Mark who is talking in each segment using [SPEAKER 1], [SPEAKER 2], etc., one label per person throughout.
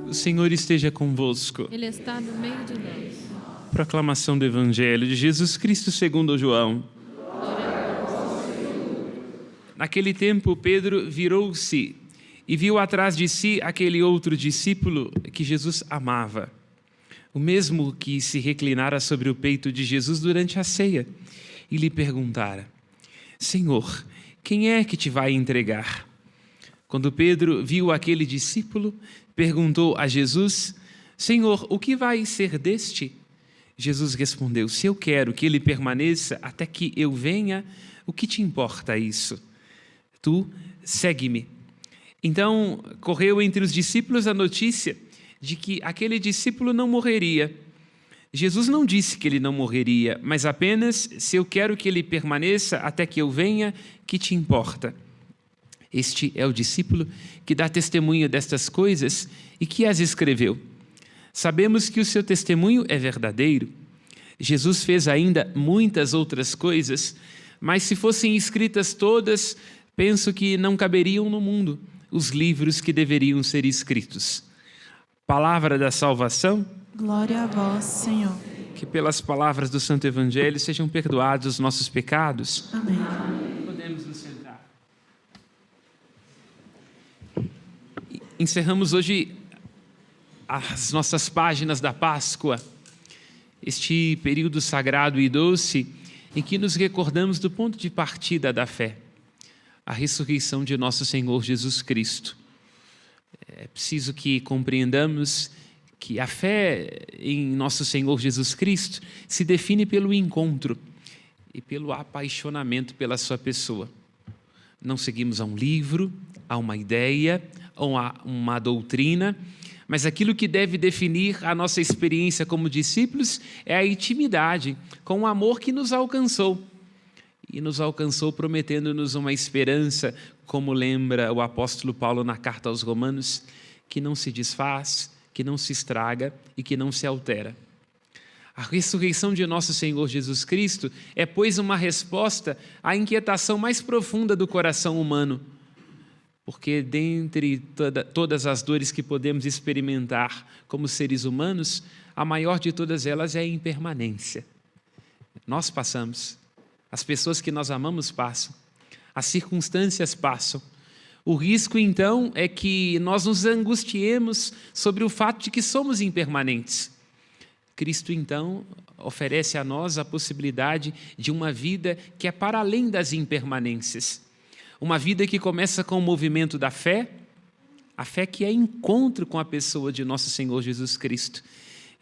[SPEAKER 1] O Senhor esteja convosco.
[SPEAKER 2] Ele está no meio de nós.
[SPEAKER 1] Proclamação do Evangelho de Jesus Cristo segundo João. Naquele tempo, Pedro virou-se e viu atrás de si aquele outro discípulo que Jesus amava, o mesmo que se reclinara sobre o peito de Jesus durante a ceia, e lhe perguntara: Senhor, quem é que te vai entregar? Quando Pedro viu aquele discípulo, perguntou a Jesus: Senhor, o que vai ser deste? Jesus respondeu: Se eu quero que ele permaneça até que eu venha, o que te importa isso? Tu, segue-me. Então, correu entre os discípulos a notícia de que aquele discípulo não morreria. Jesus não disse que ele não morreria, mas apenas: se eu quero que ele permaneça até que eu venha, que te importa? Este é o discípulo que dá testemunho destas coisas e que as escreveu. Sabemos que o seu testemunho é verdadeiro. Jesus fez ainda muitas outras coisas, mas se fossem escritas todas, penso que não caberiam no mundo os livros que deveriam ser escritos. Palavra da salvação.
[SPEAKER 3] Glória a vós, Senhor.
[SPEAKER 1] Que pelas palavras do Santo Evangelho sejam perdoados os nossos pecados.
[SPEAKER 3] Amém.
[SPEAKER 1] Podemos nos sentar. Encerramos hoje as nossas páginas da Páscoa, este período sagrado e doce em que nos recordamos do ponto de partida da fé, a ressurreição de nosso Senhor Jesus Cristo. É preciso que compreendamos que a fé em nosso Senhor Jesus Cristo se define pelo encontro e pelo apaixonamento pela sua pessoa. Não seguimos a um livro, a uma ideia, ou a uma doutrina, mas aquilo que deve definir a nossa experiência como discípulos é a intimidade com o amor que nos alcançou. E nos alcançou prometendo-nos uma esperança, como lembra o apóstolo Paulo na carta aos Romanos, que não se desfaz, que não se estraga e que não se altera. A ressurreição de nosso Senhor Jesus Cristo é, pois, uma resposta à inquietação mais profunda do coração humano, porque dentre todas as dores que podemos experimentar como seres humanos, a maior de todas elas é a impermanência. Nós passamos, as pessoas que nós amamos passam, as circunstâncias passam. O risco, então, é que nós nos angustiemos sobre o fato de que somos impermanentes. Cristo, então, oferece a nós a possibilidade de uma vida que é para além das impermanências. Uma vida que começa com o movimento da fé, a fé que é encontro com a pessoa de nosso Senhor Jesus Cristo.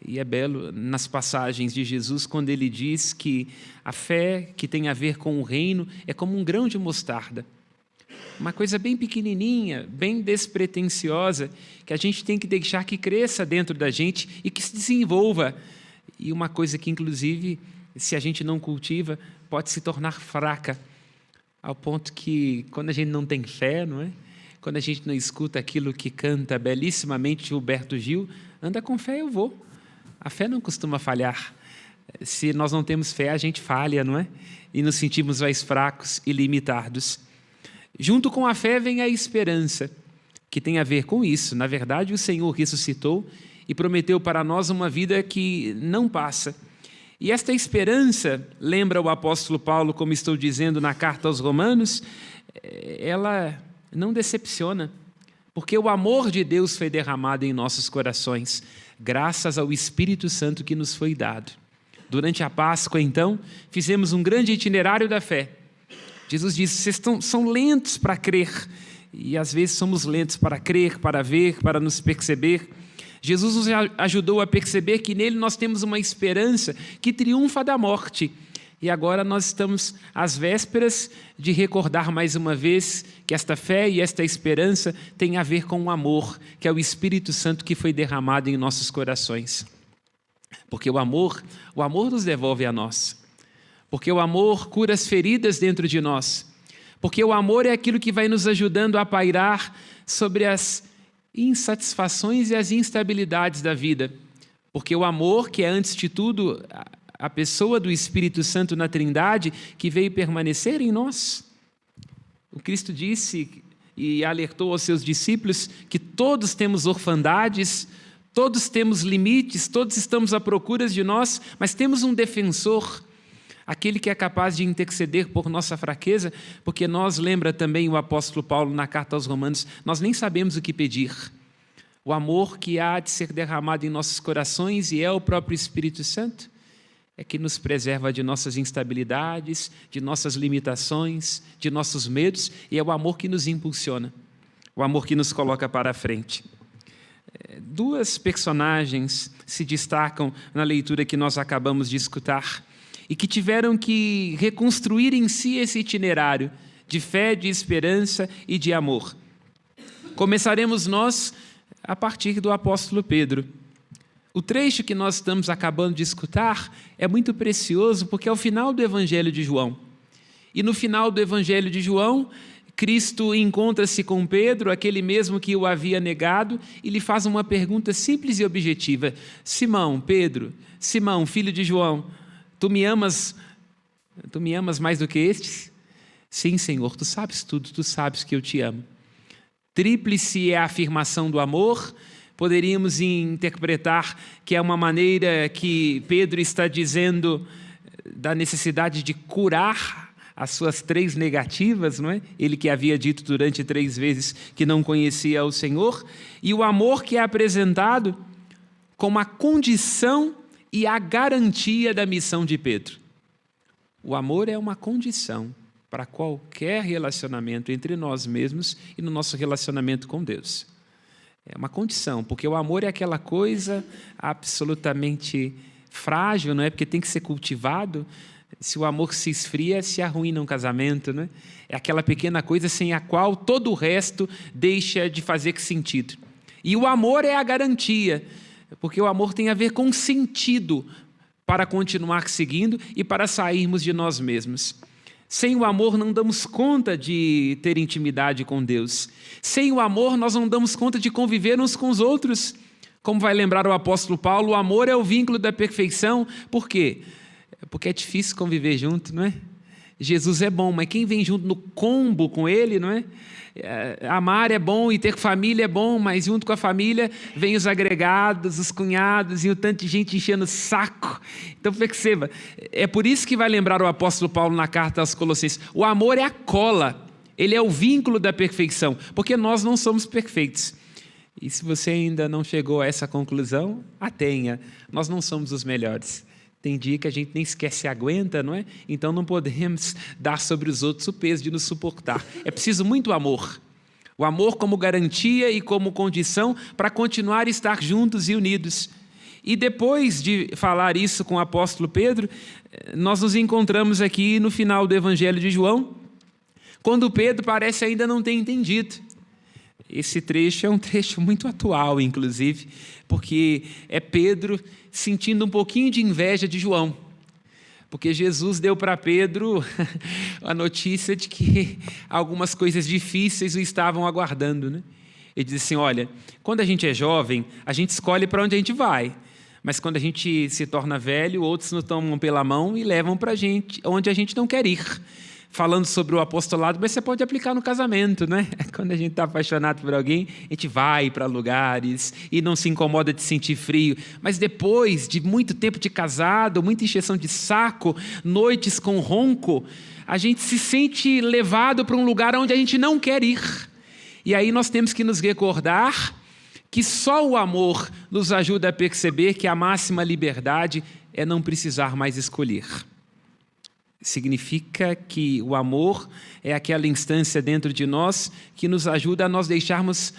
[SPEAKER 1] E é belo nas passagens de Jesus quando ele diz que a fé que tem a ver com o reino é como um grão de mostarda. Uma coisa bem pequenininha, bem despretensiosa, que a gente tem que deixar que cresça dentro da gente e que se desenvolva. E uma coisa que, inclusive, se a gente não cultiva, pode se tornar fraca, ao ponto que, quando a gente não tem fé, não é? Quando a gente não escuta aquilo que canta belíssimamente Gilberto Gil, anda com fé, eu vou. A fé não costuma falhar. Se nós não temos fé, a gente falha, não é? E nos sentimos mais fracos e limitados. Junto com a fé vem a esperança, que tem a ver com isso. Na verdade, o Senhor ressuscitou e prometeu para nós uma vida que não passa. E esta esperança, lembra o apóstolo Paulo, como estou dizendo na carta aos Romanos, ela não decepciona, porque o amor de Deus foi derramado em nossos corações, graças ao Espírito Santo que nos foi dado. Durante a Páscoa, então, fizemos um grande itinerário da fé. Jesus disse: vocês são lentos para crer, e às vezes somos lentos para crer, para ver, para nos perceber. Jesus nos ajudou a perceber que nele nós temos uma esperança que triunfa da morte. E agora nós estamos às vésperas de recordar mais uma vez que esta fé e esta esperança têm a ver com o amor, que é o Espírito Santo que foi derramado em nossos corações. Porque o amor nos devolve a nós. Porque o amor cura as feridas dentro de nós. Porque o amor é aquilo que vai nos ajudando a pairar sobre as insatisfações e as instabilidades da vida. Porque o amor, que é antes de tudo a pessoa do Espírito Santo na Trindade, que veio permanecer em nós. O Cristo disse e alertou aos seus discípulos que todos temos orfandades, todos temos limites, todos estamos à procura de nós, mas temos um defensor, aquele que é capaz de interceder por nossa fraqueza, porque nós, lembra também o apóstolo Paulo na carta aos Romanos, nós nem sabemos o que pedir. O amor que há de ser derramado em nossos corações, e é o próprio Espírito Santo, é que nos preserva de nossas instabilidades, de nossas limitações, de nossos medos, e é o amor que nos impulsiona, o amor que nos coloca para a frente. Duas personagens se destacam na leitura que nós acabamos de escutar e que tiveram que reconstruir em si esse itinerário de fé, de esperança e de amor. Começaremos nós a partir do apóstolo Pedro. O trecho que nós estamos acabando de escutar é muito precioso porque é o final do Evangelho de João. E no final do Evangelho de João, Cristo encontra-se com Pedro, aquele mesmo que o havia negado, e lhe faz uma pergunta simples e objetiva. Simão, Pedro, Simão, filho de João, tu me amas mais do que estes? Sim, Senhor, tu sabes tudo, tu sabes que eu te amo. Tríplice é a afirmação do amor. Poderíamos interpretar que é uma maneira que Pedro está dizendo da necessidade de curar as suas 3 negativas, não é? Ele que havia dito durante 3 vezes que não conhecia o Senhor, e o amor que é apresentado como a condição e a garantia da missão de Pedro. O amor é uma condição para qualquer relacionamento entre nós mesmos e no nosso relacionamento com Deus. É uma condição, porque o amor é aquela coisa absolutamente frágil, não é? Porque tem que ser cultivado. Se o amor se esfria, se arruína um casamento, né? É aquela pequena coisa sem a qual todo o resto deixa de fazer sentido. E o amor é a garantia, porque o amor tem a ver com sentido para continuar seguindo e para sairmos de nós mesmos. Sem o amor não damos conta de ter intimidade com Deus. Sem o amor nós não damos conta de conviver uns com os outros. Como vai lembrar o apóstolo Paulo, o amor é o vínculo da perfeição. Por quê? Porque é difícil conviver junto, não é? Jesus é bom, mas quem vem junto no combo com ele, não é? Amar é bom e ter família é bom, mas junto com a família vem os agregados, os cunhados e o tanto de gente enchendo o saco. Então perceba, é por isso que vai lembrar o apóstolo Paulo na carta aos Colossenses. O amor é a cola, ele é o vínculo da perfeição, porque nós não somos perfeitos. E se você ainda não chegou a essa conclusão, a tenha. Nós não somos os melhores. Tem dia que a gente nem sequer se aguenta, não é? Então não podemos dar sobre os outros o peso de nos suportar. É preciso muito amor. O amor como garantia e como condição para continuar a estar juntos e unidos. E depois de falar isso com o apóstolo Pedro, nós nos encontramos aqui no final do Evangelho de João, quando Pedro parece ainda não ter entendido. Esse trecho é um trecho muito atual, inclusive, porque é Pedro sentindo um pouquinho de inveja de João, porque Jesus deu para Pedro a notícia de que algumas coisas difíceis o estavam aguardando, né? Ele diz assim, olha, quando a gente é jovem, a gente escolhe para onde a gente vai, mas quando a gente se torna velho, outros nos tomam pela mão e levam para a gente onde a gente não quer ir. Falando sobre o apostolado, mas você pode aplicar no casamento, né? Quando a gente está apaixonado por alguém, a gente vai para lugares e não se incomoda de sentir frio. Mas depois de muito tempo de casado, muita encheção de saco, noites com ronco, a gente se sente levado para um lugar onde a gente não quer ir. E aí nós temos que nos recordar que só o amor nos ajuda a perceber que a máxima liberdade é não precisar mais escolher. Significa que o amor é aquela instância dentro de nós que nos ajuda a nós deixarmos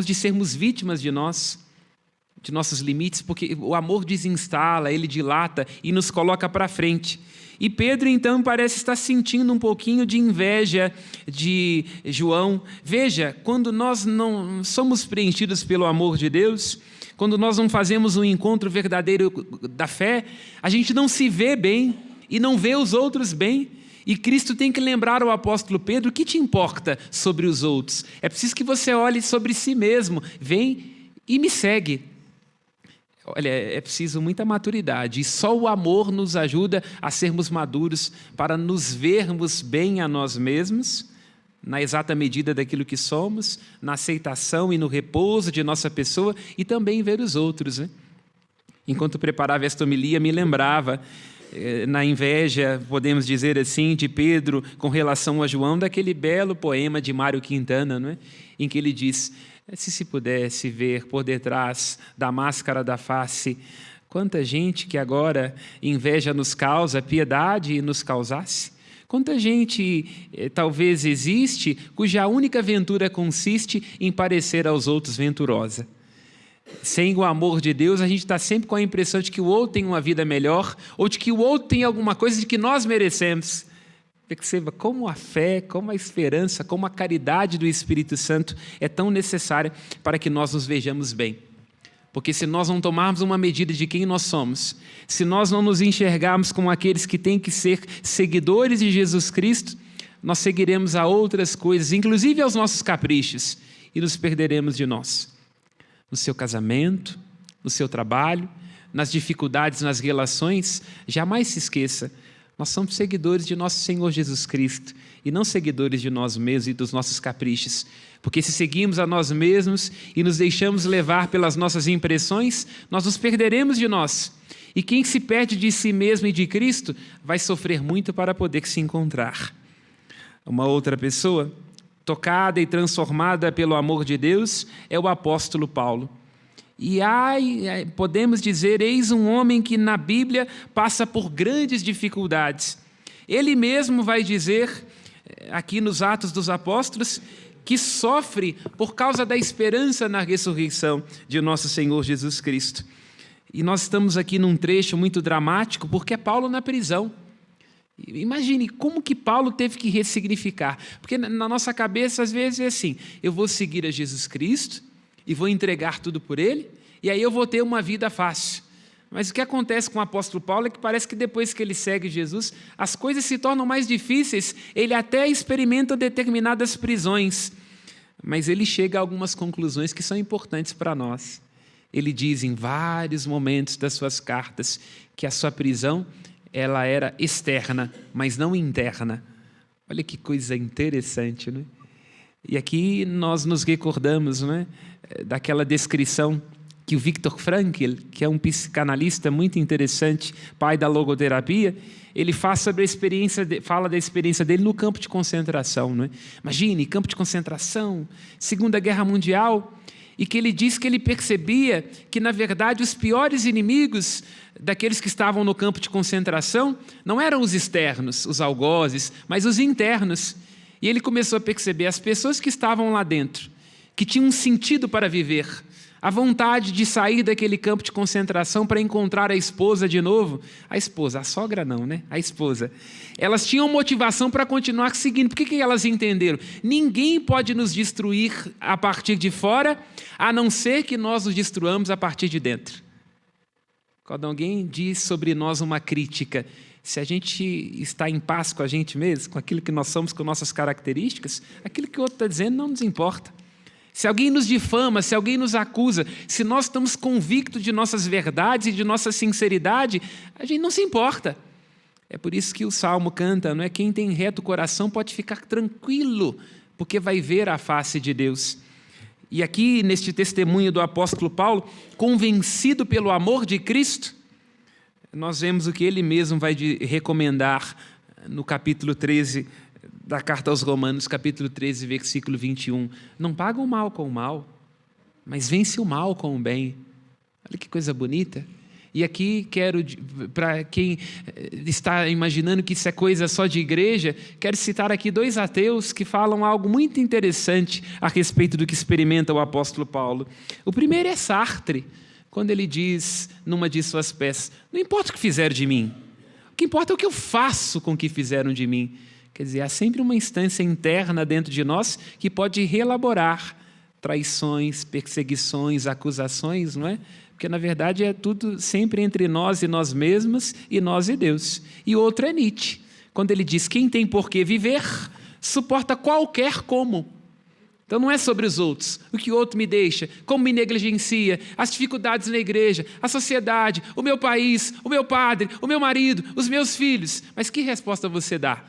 [SPEAKER 1] de sermos vítimas de nossos limites, porque o amor desinstala, ele dilata e nos coloca para frente. E Pedro, então, parece estar sentindo um pouquinho de inveja de João. Veja, quando nós não somos preenchidos pelo amor de Deus, quando nós não fazemos um encontro verdadeiro da fé, a gente não se vê bem e não vê os outros bem. E Cristo tem que lembrar ao apóstolo Pedro: o que te importa sobre os outros? É preciso que você olhe sobre si mesmo. Vem e me segue. Olha, é preciso muita maturidade. E só o amor nos ajuda a sermos maduros para nos vermos bem a nós mesmos, na exata medida daquilo que somos, na aceitação e no repouso de nossa pessoa e também ver os outros, né? Enquanto preparava esta homilia, me lembrava, na inveja, podemos dizer assim, de Pedro com relação a João, daquele belo poema de Mário Quintana, não é? Em que ele diz: se pudesse ver por detrás da máscara da face, quanta gente que agora inveja nos causa, piedade nos causasse. Quanta gente talvez existe cuja única ventura consiste em parecer aos outros venturosa. Sem o amor de Deus, a gente está sempre com a impressão de que o outro tem uma vida melhor ou de que o outro tem alguma coisa de que nós merecemos. Perceba como a fé, como a esperança, como a caridade do Espírito Santo é tão necessária para que nós nos vejamos bem. Porque se nós não tomarmos uma medida de quem nós somos, se nós não nos enxergarmos como aqueles que têm que ser seguidores de Jesus Cristo, nós seguiremos a outras coisas, inclusive aos nossos caprichos, e nos perderemos de nós. No seu casamento, no seu trabalho, nas dificuldades, nas relações, jamais se esqueça, nós somos seguidores de nosso Senhor Jesus Cristo e não seguidores de nós mesmos e dos nossos caprichos. Porque se seguimos a nós mesmos e nos deixamos levar pelas nossas impressões, nós nos perderemos de nós. E quem se perde de si mesmo e de Cristo vai sofrer muito para poder se encontrar. Uma outra pessoa, tocada e transformada pelo amor de Deus, é o apóstolo Paulo. E podemos dizer, eis um homem que na Bíblia passa por grandes dificuldades. Ele mesmo vai dizer, aqui nos Atos dos Apóstolos, que sofre por causa da esperança na ressurreição de nosso Senhor Jesus Cristo. E nós estamos aqui num trecho muito dramático, porque é Paulo na prisão. Imagine como que Paulo teve que ressignificar. Porque na nossa cabeça, às vezes, é assim, eu vou seguir a Jesus Cristo e vou entregar tudo por Ele, e aí eu vou ter uma vida fácil. Mas o que acontece com o apóstolo Paulo é que parece que depois que ele segue Jesus, as coisas se tornam mais difíceis, ele até experimenta determinadas prisões, mas ele chega a algumas conclusões que são importantes para nós. Ele diz em vários momentos das suas cartas que a sua prisão ela era externa, mas não interna. Olha que coisa interessante, não é? E aqui nós nos recordamos, não é, daquela descrição que o Viktor Frankl, que é um psicanalista muito interessante, pai da logoterapia, ele faz sobre a experiência, fala da experiência dele no campo de concentração, não é? Imagine, campo de concentração, Segunda Guerra Mundial, e que ele diz que ele percebia que, na verdade, os piores inimigos daqueles que estavam no campo de concentração não eram os externos, os algozes, mas os internos. E ele começou a perceber as pessoas que estavam lá dentro, que tinham um sentido para viver, a vontade de sair daquele campo de concentração para encontrar a esposa de novo. A esposa, a sogra não, né? A esposa. Elas tinham motivação para continuar seguindo. Por que elas entenderam? Ninguém pode nos destruir a partir de fora, a não ser que nós nos destruamos a partir de dentro. Quando alguém diz sobre nós uma crítica, se a gente está em paz com a gente mesmo, com aquilo que nós somos, com nossas características, aquilo que o outro está dizendo não nos importa. Se alguém nos difama, se alguém nos acusa, se nós estamos convictos de nossas verdades e de nossa sinceridade, a gente não se importa. É por isso que o Salmo canta, não é? Quem tem reto coração pode ficar tranquilo, porque vai ver a face de Deus. E aqui, neste testemunho do apóstolo Paulo, convencido pelo amor de Cristo, nós vemos o que ele mesmo vai recomendar no capítulo 13 da Carta aos Romanos, capítulo 13, versículo 21. Não paga o mal com o mal, mas vence o mal com o bem. Olha que coisa bonita. E aqui quero, para quem está imaginando que isso é coisa só de igreja, quero citar aqui 2 ateus que falam algo muito interessante a respeito do que experimenta o apóstolo Paulo. O primeiro é Sartre, quando ele diz numa de suas peças, não importa o que fizeram de mim, o que importa é o que eu faço com o que fizeram de mim. Quer dizer, há sempre uma instância interna dentro de nós que pode reelaborar traições, perseguições, acusações, não é? Porque, na verdade, é tudo sempre entre nós e nós mesmos e nós e Deus. E outro é Nietzsche, quando ele diz, quem tem por que viver, suporta qualquer como. Então, não é sobre os outros, o que o outro me deixa, como me negligencia, as dificuldades na igreja, a sociedade, o meu país, o meu padre, o meu marido, os meus filhos. Mas que resposta você dá?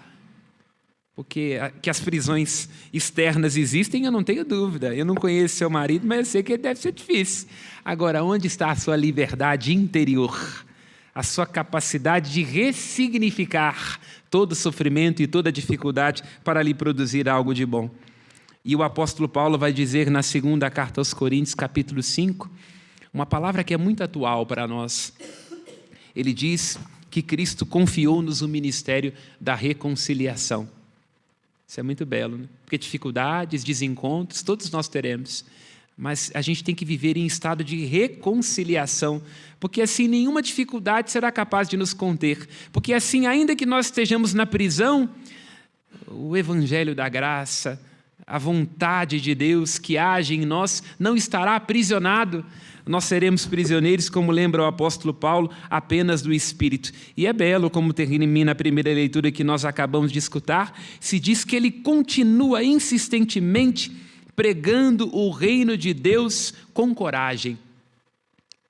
[SPEAKER 1] Porque que as prisões externas existem, eu não tenho dúvida. Eu não conheço seu marido, mas eu sei que deve ser difícil. Agora, onde está a sua liberdade interior? A sua capacidade de ressignificar todo sofrimento e toda dificuldade para lhe produzir algo de bom. E o apóstolo Paulo vai dizer na segunda carta aos Coríntios, capítulo 5, uma palavra que é muito atual para nós. Ele diz que Cristo confiou-nos o ministério da reconciliação. Isso é muito belo, né? Porque dificuldades, desencontros, todos nós teremos. Mas a gente tem que viver em estado de reconciliação, porque assim nenhuma dificuldade será capaz de nos conter. Porque assim, ainda que nós estejamos na prisão, o evangelho da graça, a vontade de Deus que age em nós não estará aprisionado. Nós seremos prisioneiros, como lembra o apóstolo Paulo, apenas do Espírito. E é belo, como termina a primeira leitura que nós acabamos de escutar, se diz que ele continua insistentemente pregando o reino de Deus com coragem.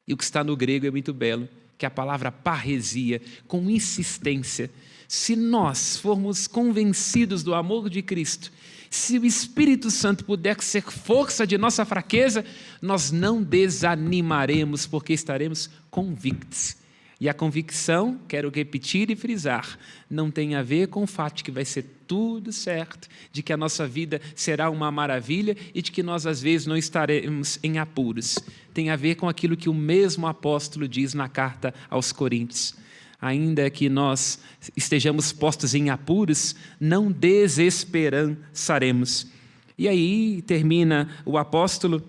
[SPEAKER 1] E o que está no grego é muito belo, que é a palavra parresia, com insistência. Se nós formos convencidos do amor de Cristo, se o Espírito Santo puder ser força de nossa fraqueza, nós não desanimaremos, porque estaremos convictos. E a convicção, quero repetir e frisar, não tem a ver com o fato de que vai ser tudo certo, de que a nossa vida será uma maravilha e de que nós às vezes não estaremos em apuros. Tem a ver com aquilo que o mesmo apóstolo diz na carta aos Coríntios. Ainda que nós estejamos postos em apuros, não desesperançaremos. E aí termina o apóstolo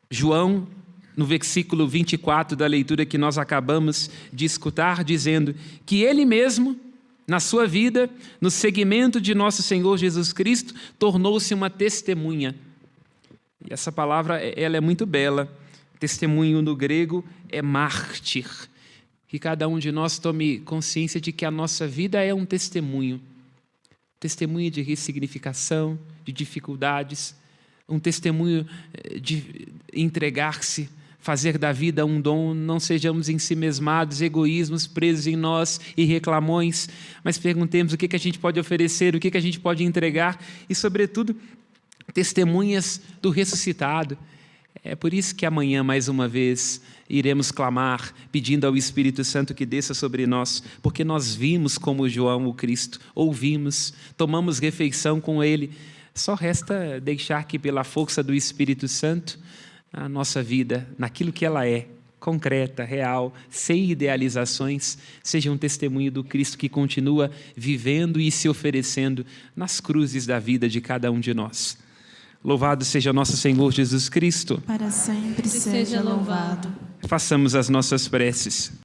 [SPEAKER 1] João, no versículo 24 da leitura que nós acabamos de escutar, dizendo que ele mesmo, na sua vida, no seguimento de nosso Senhor Jesus Cristo, tornou-se uma testemunha. E essa palavra ela é muito bela. Testemunho no grego é mártir. Que cada um de nós tome consciência de que a nossa vida é um testemunho. Testemunho de ressignificação, de dificuldades, um testemunho de entregar-se, fazer da vida um dom, não sejamos ensimesmados, egoísmos, presos em nós e reclamões, mas perguntemos o que a gente pode oferecer, o que a gente pode entregar e, sobretudo, testemunhas do ressuscitado. É por isso que amanhã, mais uma vez, iremos clamar, pedindo ao Espírito Santo que desça sobre nós, porque nós vimos como João o Cristo, ouvimos, tomamos refeição com Ele. Só resta deixar que, pela força do Espírito Santo, a nossa vida, naquilo que ela é, concreta, real, sem idealizações, seja um testemunho do Cristo que continua vivendo e se oferecendo nas cruzes da vida de cada um de nós. Louvado seja nosso Senhor Jesus Cristo.
[SPEAKER 3] Para sempre seja louvado.
[SPEAKER 1] Façamos as nossas preces.